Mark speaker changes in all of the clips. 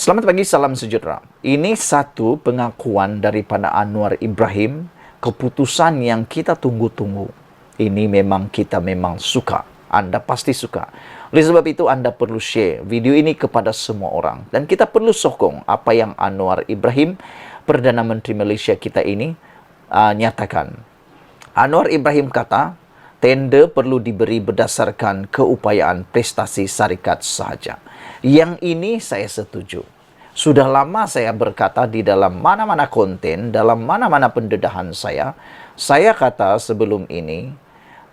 Speaker 1: Selamat pagi, salam sejahtera. Ini satu pengakuan daripada Anwar Ibrahim, keputusan yang kita tunggu-tunggu. Ini kita memang suka. Anda pasti suka. Oleh sebab itu, Anda perlu share video ini kepada semua orang. Dan kita perlu sokong apa yang Anwar Ibrahim, Perdana Menteri Malaysia kita ini, nyatakan. Anwar Ibrahim kata, tender perlu diberi berdasarkan keupayaan prestasi syarikat sahaja. Yang ini saya setuju. Sudah lama saya berkata di dalam mana-mana konten, dalam mana-mana pendedahan saya kata sebelum ini,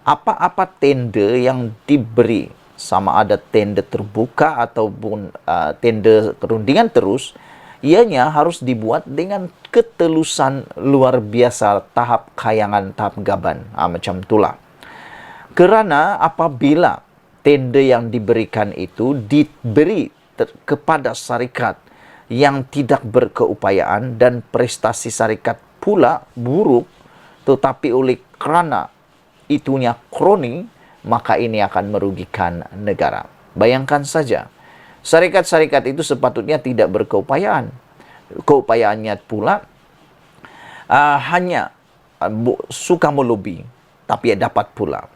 Speaker 1: apa-apa tender yang diberi, sama ada tender terbuka ataupun tender perundingan terus, ianya harus dibuat dengan ketelusan luar biasa, tahap kayangan, tahap gaban. Macam itulah. Kerana apabila tender yang diberikan itu diberi kepada syarikat yang tidak berkeupayaan dan prestasi syarikat pula buruk, tetapi oleh kerana itunya kroni, maka ini akan merugikan negara. Bayangkan saja, syarikat-syarikat itu sepatutnya tidak berkeupayaan. Keupayaannya pula hanya suka melobi, tapi dapat pula.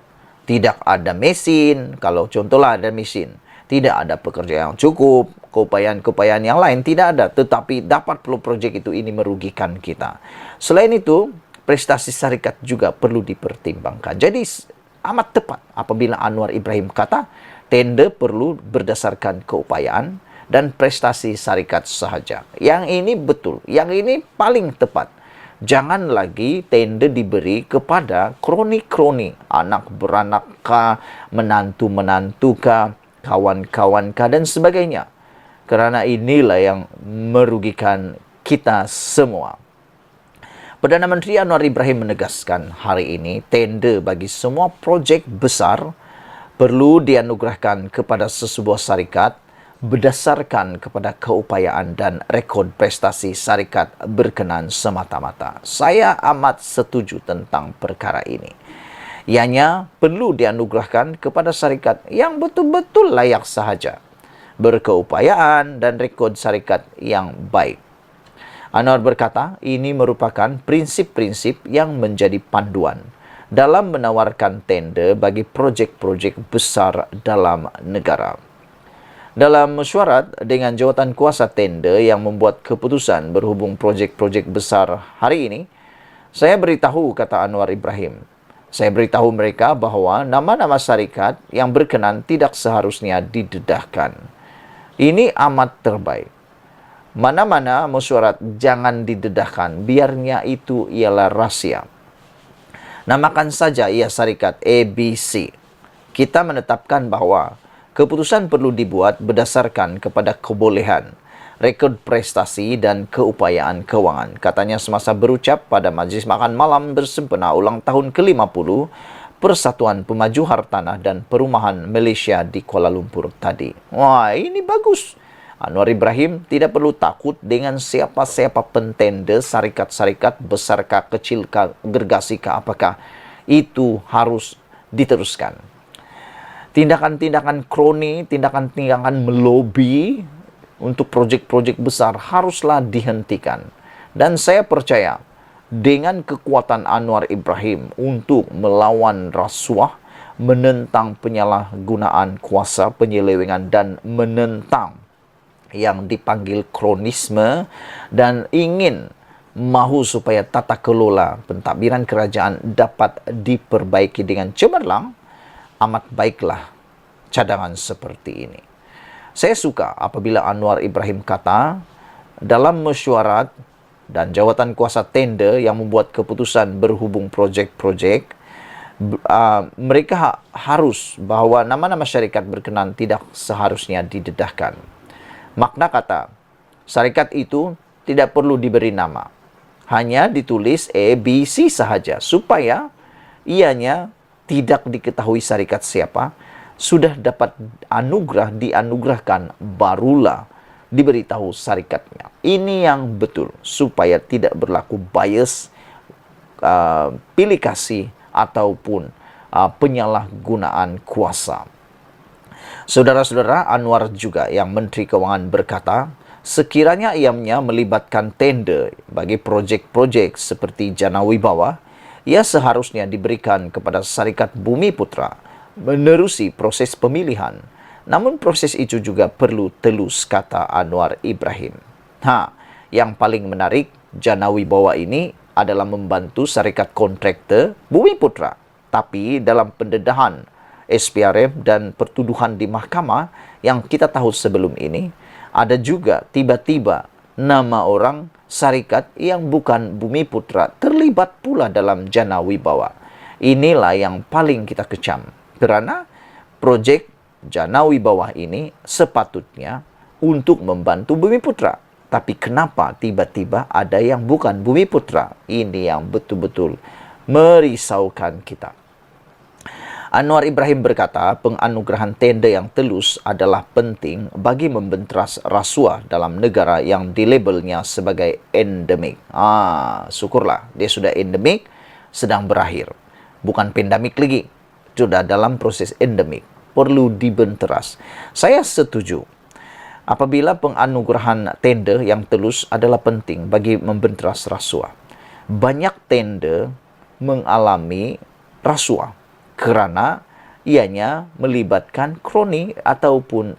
Speaker 1: Tidak ada mesin, kalau contohlah ada mesin, tidak ada pekerja yang cukup, keupayaan-keupayaan yang lain tidak ada, tetapi dapat perlu projek itu, ini merugikan kita. Selain itu, prestasi syarikat juga perlu dipertimbangkan. Jadi amat tepat apabila Anwar Ibrahim kata tender perlu berdasarkan keupayaan dan prestasi syarikat sahaja. Yang ini betul, yang ini paling tepat. Jangan lagi tender diberi kepada kroni-kroni, anak beranak kah, menantu-menantu kah, kawan-kawan kah, dan sebagainya. Kerana inilah yang merugikan kita semua. Perdana Menteri Anwar Ibrahim menegaskan hari ini tender bagi semua projek besar perlu dianugerahkan kepada sesebuah syarikat berdasarkan kepada keupayaan dan rekod prestasi syarikat berkenan semata-mata. Saya amat setuju tentang perkara ini. Ianya perlu dianugerahkan kepada syarikat yang betul-betul layak sahaja, berkeupayaan dan rekod syarikat yang baik. Anwar berkata, ini merupakan prinsip-prinsip yang menjadi panduan dalam menawarkan tender bagi projek-projek besar dalam negara. Dalam mesyuarat dengan jawatan kuasa tender yang membuat keputusan berhubung projek-projek besar hari ini, saya beritahu, kata Anwar Ibrahim, saya beritahu mereka bahawa nama-nama syarikat yang berkenan tidak seharusnya didedahkan. Ini amat terbaik. Mana-mana mesyuarat jangan didedahkan, biarnya itu ialah rahsia. Namakan saja ia syarikat ABC. Kita menetapkan bahawa keputusan perlu dibuat berdasarkan kepada kebolehan, rekod prestasi dan keupayaan kewangan. Katanya semasa berucap pada Majlis Makan Malam bersempena ulang tahun ke-50 Persatuan Pemaju Hartanah dan Perumahan Malaysia di Kuala Lumpur tadi. Wah, ini bagus. Anwar Ibrahim tidak perlu takut dengan siapa-siapa pentender, syarikat-syarikat besarkah, kecilkah, gergasikah, apakah. Itu harus diteruskan. Tindakan-tindakan kroni, tindakan-tindakan melobi untuk projek-projek besar haruslah dihentikan. Dan saya percaya dengan kekuatan Anwar Ibrahim untuk melawan rasuah, menentang penyalahgunaan kuasa, penyelewengan dan menentang yang dipanggil kronisme dan ingin mahu supaya tata kelola pentadbiran kerajaan dapat diperbaiki dengan cemerlang, amat baiklah cadangan seperti ini. Saya suka apabila Anwar Ibrahim kata dalam mesyuarat dan jawatan kuasa tender yang membuat keputusan berhubung projek-projek, mereka harus bahawa nama-nama syarikat berkenan tidak seharusnya didedahkan. Makna kata, syarikat itu tidak perlu diberi nama. Hanya ditulis ABC sahaja supaya ianya tidak diketahui syarikat siapa, sudah dapat dianugerahkan, barulah diberitahu syarikatnya. Ini yang betul, supaya tidak berlaku bias, pilih kasih, ataupun penyalahgunaan kuasa. Saudara-saudara, Anwar juga yang Menteri Kewangan berkata, Sekiranya ianya melibatkan tender bagi projek-projek seperti Jana Wibawa, ia seharusnya diberikan kepada Syarikat Bumi Putra menerusi proses pemilihan. Namun proses itu juga perlu telus, kata Anwar Ibrahim. Yang paling menarik, Jana Wibawa ini adalah membantu Syarikat Kontraktor Bumi Putra. Tapi dalam pendedahan SPRM dan pertuduhan di mahkamah yang kita tahu sebelum ini, ada juga tiba-tiba nama orang syarikat yang bukan Bumi Putra terlibat pula dalam Jana Wibawa. Inilah yang paling kita kecam. Kerana projek Jana Wibawa ini sepatutnya untuk membantu Bumi Putra. Tapi kenapa tiba-tiba ada yang bukan Bumi Putra? Ini yang betul-betul merisaukan kita. Anwar Ibrahim berkata, penganugerahan tender yang telus adalah penting bagi membenteras rasuah dalam negara yang dilabelnya sebagai endemik. Syukurlah, dia sudah endemik, sedang berakhir. Bukan pandemik lagi, sudah dalam proses endemik. Perlu dibenteras. Saya setuju. Apabila penganugerahan tender yang telus adalah penting bagi membenteras rasuah. Banyak tender mengalami rasuah kerana ianya melibatkan kroni ataupun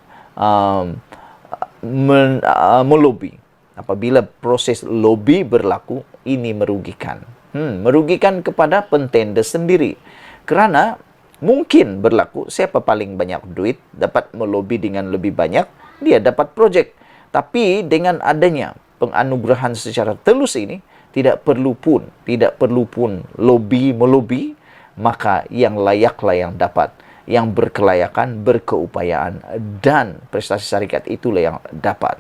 Speaker 1: melobi. Apabila proses lobby berlaku, ini merugikan. Merugikan kepada pentender sendiri. Kerana mungkin berlaku siapa paling banyak duit dapat melobi dengan lebih banyak, dia dapat projek. Tapi dengan adanya penganugerahan secara telus ini, tidak perlu pun melobi, maka yang layaklah yang dapat, yang berkelayakan, berkeupayaan, dan prestasi syarikat itulah yang dapat.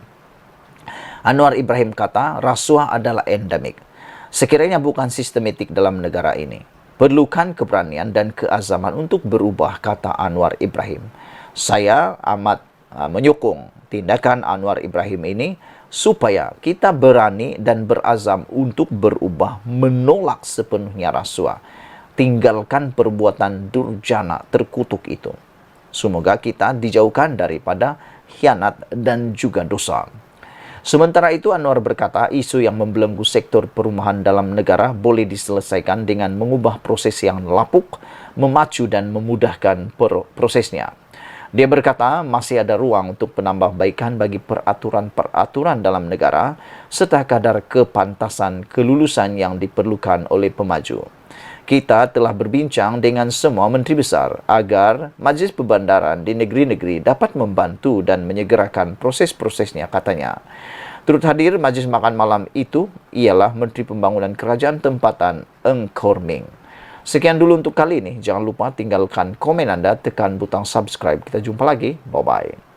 Speaker 1: Anwar Ibrahim kata, rasuah adalah endemik. Sekiranya bukan sistematik dalam negara ini, perlukan keberanian dan keazaman untuk berubah, kata Anwar Ibrahim. Saya amat menyokong tindakan Anwar Ibrahim ini supaya kita berani dan berazam untuk berubah, menolak sepenuhnya rasuah. Tinggalkan perbuatan durjana terkutuk itu. Semoga kita dijauhkan daripada khianat dan juga dosa. Sementara itu, Anwar berkata, isu yang membelenggu sektor perumahan dalam negara boleh diselesaikan dengan mengubah proses yang lapuk, memacu dan memudahkan prosesnya. Dia berkata, masih ada ruang untuk penambahbaikan bagi peraturan-peraturan dalam negara serta kadar kepantasan kelulusan yang diperlukan oleh pemaju. Kita telah berbincang dengan semua menteri besar agar Majlis Perbandaran di negeri-negeri dapat membantu dan menyegerakan proses-prosesnya, katanya. Turut hadir majlis makan malam itu ialah Menteri Pembangunan Kerajaan Tempatan Eng Korming. Sekian dulu untuk kali ini. Jangan lupa tinggalkan komen anda, tekan butang subscribe. Kita jumpa lagi. Bye-bye.